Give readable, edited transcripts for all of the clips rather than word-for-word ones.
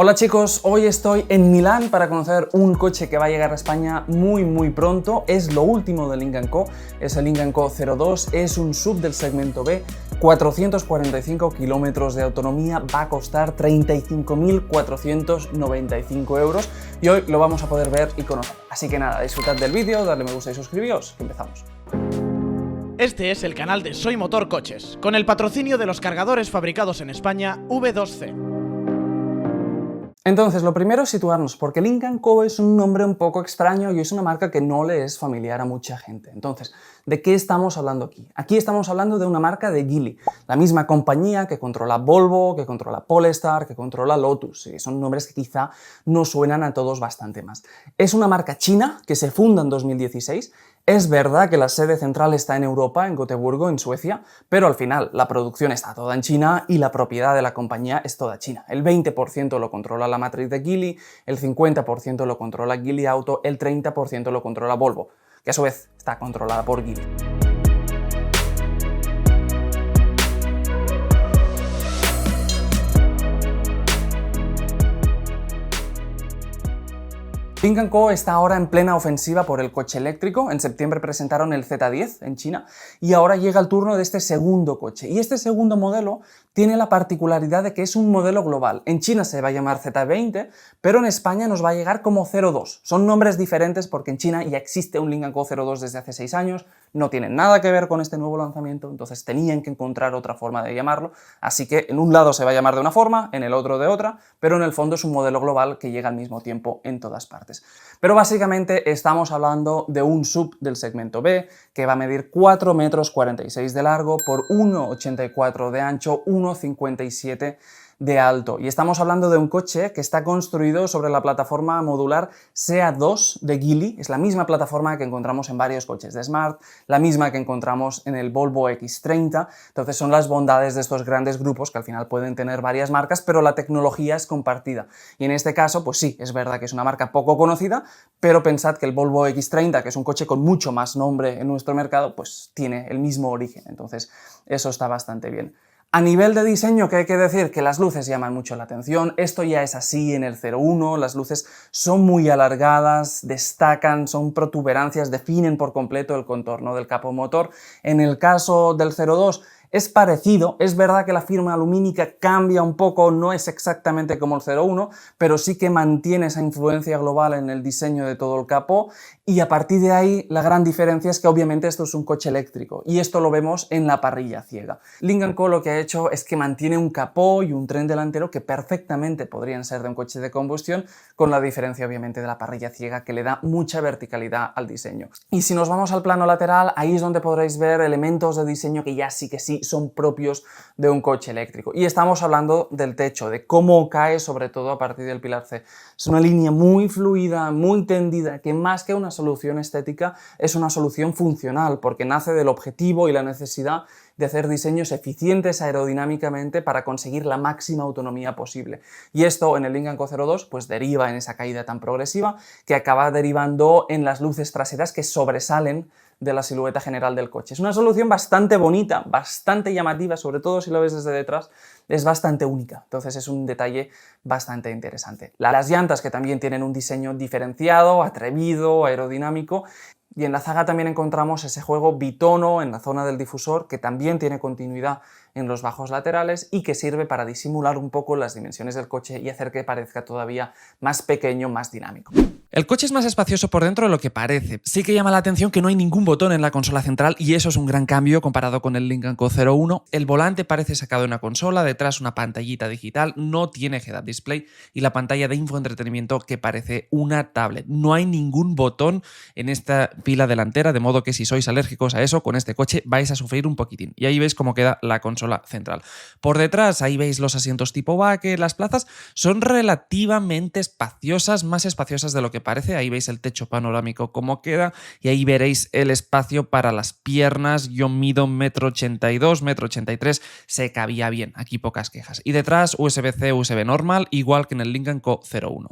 Hola chicos, hoy estoy en Milán para conocer un coche que va a llegar a España muy pronto. Es lo último del Lynk & Co, es el Lynk & Co 02, es un SUV del segmento B, 445 kilómetros de autonomía, va a costar 35.495 euros y hoy lo vamos a poder ver y conocer. Así que nada, disfrutad del vídeo, darle me gusta y suscribíos, que empezamos. Este es el canal de Soy Motor Coches, con el patrocinio de los cargadores fabricados en España V2C. Entonces, lo primero es situarnos, porque Lynk & Co es un nombre un poco extraño y es una marca que no le es familiar a mucha gente. Entonces, ¿de qué estamos hablando aquí? Aquí estamos hablando de una marca de Geely, la misma compañía que controla Volvo, que controla Polestar, que controla Lotus. Y son nombres que quizá nos suenan a todos bastante más. Es una marca china que se funda en 2016. Es verdad que la sede central está en Europa, en Gotemburgo, en Suecia, pero al final la producción está toda en China y la propiedad de la compañía es toda china. El 20% lo controla la matriz de Geely, el 50% lo controla Geely Auto, el 30% lo controla Volvo, que a su vez está controlada por Geely. Lynk & Co está ahora en plena ofensiva por el coche eléctrico. En septiembre presentaron el Z10 en China y ahora llega el turno de este segundo coche. Y este segundo modelo tiene la particularidad de que es un modelo global. En China se va a llamar Z20, pero en España nos va a llegar como 02. Son nombres diferentes porque en China ya existe un Lynk & Co 02 desde hace 6 años, no tienen nada que ver con este nuevo lanzamiento, entonces tenían que encontrar otra forma de llamarlo, así que en un lado se va a llamar de una forma, en el otro de otra, pero en el fondo es un modelo global que llega al mismo tiempo en todas partes. Pero básicamente estamos hablando de un SUV del segmento B que va a medir 4,46 metros de largo por 1,84 de ancho, 1,57 de alto. Y estamos hablando de un coche que está construido sobre la plataforma modular SEA2 de Geely. Es la misma plataforma que encontramos en varios coches de Smart, la misma que encontramos en el Volvo X30. Entonces son las bondades de estos grandes grupos que al final pueden tener varias marcas, pero la tecnología es compartida. Y en este caso, pues sí, es verdad que es una marca poco conocida, pero pensad que el Volvo X30, que es un coche con mucho más nombre en nuestro mercado, pues tiene el mismo origen. Entonces eso está bastante bien. A nivel de diseño, ¿qué hay que decir? Que las luces llaman mucho la atención. Esto ya es así en el 01, las luces son muy alargadas, destacan, son protuberancias, definen por completo el contorno del capó motor. En el caso del 02, es parecido, es verdad que la firma lumínica cambia un poco, no es exactamente como el 01, pero sí que mantiene esa influencia global en el diseño de todo el capó, y a partir de ahí la gran diferencia es que obviamente esto es un coche eléctrico, y esto lo vemos en la parrilla ciega. Lynk & Co lo que ha hecho es que mantiene un capó y un tren delantero que perfectamente podrían ser de un coche de combustión, con la diferencia obviamente de la parrilla ciega que le da mucha verticalidad al diseño. Y si nos vamos al plano lateral, ahí es donde podréis ver elementos de diseño que ya sí son propios de un coche eléctrico. Y estamos hablando del techo, de cómo cae sobre todo a partir del pilar C. Es una línea muy fluida, muy tendida, que más que una solución estética es una solución funcional, porque nace del objetivo y la necesidad de hacer diseños eficientes aerodinámicamente para conseguir la máxima autonomía posible. Y esto en el Lynk & Co 02 pues deriva en esa caída tan progresiva que acaba derivando en las luces traseras que sobresalen de la silueta general del coche. Es una solución bastante bonita, bastante llamativa, sobre todo si lo ves desde detrás, es bastante única, entonces es un detalle bastante interesante. Las llantas, que también tienen un diseño diferenciado, atrevido, aerodinámico, y en la zaga también encontramos ese juego bitono en la zona del difusor que también tiene continuidad en los bajos laterales y que sirve para disimular un poco las dimensiones del coche y hacer que parezca todavía más pequeño, más dinámico. El coche es más espacioso por dentro de lo que parece. Sí que llama la atención que no hay ningún botón en la consola central y eso es un gran cambio comparado con el Lynk & Co 01. El volante parece sacado de una consola, detrás una pantallita digital, no tiene head-up display y la pantalla de infoentretenimiento que parece una tablet. No hay ningún botón en esta pila delantera, de modo que si sois alérgicos a eso, con este coche vais a sufrir un poquitín. Y ahí veis cómo queda la consola central. Por detrás, ahí veis los asientos tipo bucket, las plazas son relativamente espaciosas, más espaciosas de lo que parece. Ahí veis el techo panorámico cómo queda y ahí veréis el espacio para las piernas. Yo mido 1,82 m, 1,83 m, se cabía bien, aquí pocas quejas. Y detrás USB-C, USB normal, igual que en el Lynk & Co 01.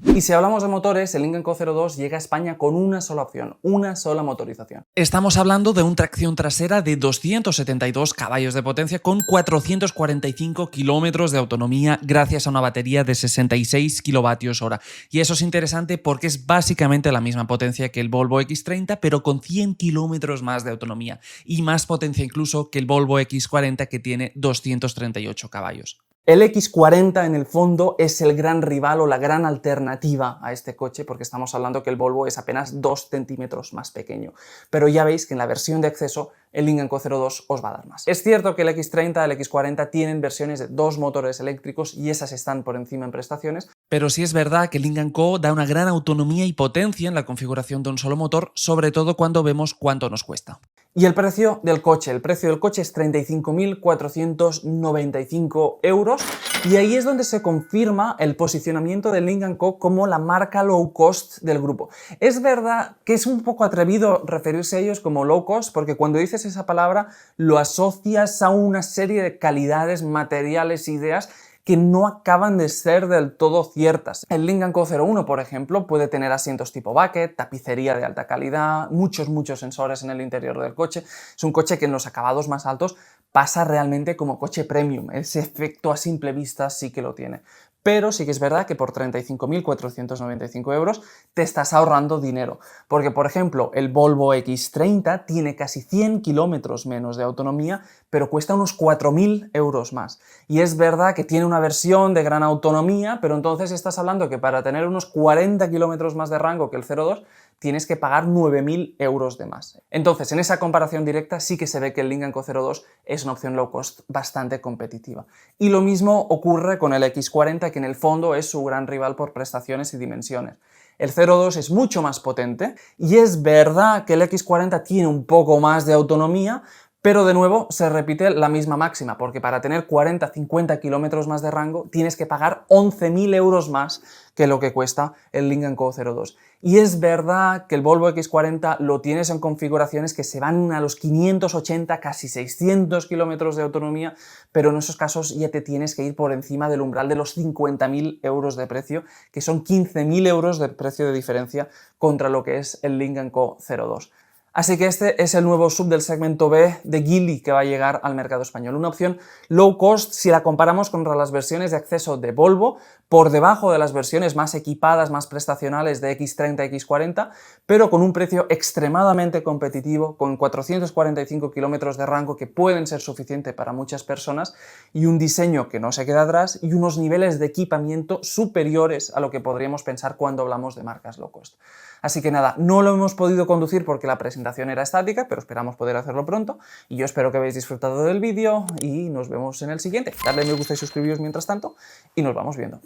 Y si hablamos de motores, el Lynk & Co 02 llega a España con una sola opción, una sola motorización. Estamos hablando de una tracción trasera de 272 caballos de potencia con 445 kilómetros de autonomía gracias a una batería de 66 kWh. Y eso es interesante porque es básicamente la misma potencia que el Volvo X30, pero con 100 kilómetros más de autonomía y más potencia incluso que el Volvo X40, que tiene 238 caballos. El X40 en el fondo es el gran rival o la gran alternativa a este coche, porque estamos hablando que el Volvo es apenas 2 centímetros más pequeño. Pero ya veis que en la versión de acceso el Lynk & Co 02 os va a dar más. Es cierto que el X30 y el X40 tienen versiones de 2 motores eléctricos y esas están por encima en prestaciones, pero sí es verdad que el Lynk & Co da una gran autonomía y potencia en la configuración de un solo motor, sobre todo cuando vemos cuánto nos cuesta. Y el precio del coche es 35.495 euros y ahí es donde se confirma el posicionamiento del Lynk & Co como la marca low cost del grupo. Es verdad que es un poco atrevido referirse a ellos como low cost porque cuando dices esa palabra lo asocias a una serie de calidades, materiales, ideas que no acaban de ser del todo ciertas. El Lynk & Co 01, por ejemplo, puede tener asientos tipo bucket, tapicería de alta calidad, muchos sensores en el interior del coche. Es un coche que en los acabados más altos pasa realmente como coche premium. Ese efecto a simple vista sí que lo tiene. Pero sí que es verdad que por 35.495 euros te estás ahorrando dinero. Porque, por ejemplo, el Volvo X30 tiene casi 100 kilómetros menos de autonomía, pero cuesta unos 4.000 euros más. Y es verdad que tiene una versión de gran autonomía, pero entonces estás hablando que para tener unos 40 kilómetros más de rango que el 02, tienes que pagar 9.000 euros de más. Entonces, en esa comparación directa sí que se ve que el Lynk & Co 02 es una opción low cost bastante competitiva. Y lo mismo ocurre con el X40, que en el fondo es su gran rival por prestaciones y dimensiones. El 02 es mucho más potente y es verdad que el X40 tiene un poco más de autonomía, pero de nuevo se repite la misma máxima, porque para tener 40-50 kilómetros más de rango tienes que pagar 11.000 euros más que lo que cuesta el Lynk & Co 02. Y es verdad que el Volvo X40 lo tienes en configuraciones que se van a los 580, casi 600 kilómetros de autonomía, pero en esos casos ya te tienes que ir por encima del umbral de los 50.000 euros de precio, que son 15.000 euros de precio de diferencia contra lo que es el Lynk & Co 02. Así que este es el nuevo sub del segmento B de Geely que va a llegar al mercado español. Una opción low cost si la comparamos con las versiones de acceso de Volvo, por debajo de las versiones más equipadas, más prestacionales de X30 y X40, pero con un precio extremadamente competitivo, con 445 kilómetros de rango que pueden ser suficiente para muchas personas y un diseño que no se queda atrás y unos niveles de equipamiento superiores a lo que podríamos pensar cuando hablamos de marcas low cost. Así que nada, no lo hemos podido conducir porque la presentación era estática, pero esperamos poder hacerlo pronto. Y yo espero que hayáis disfrutado del vídeo y nos vemos en el siguiente. Dadle me gusta y suscribiros mientras tanto y nos vamos viendo.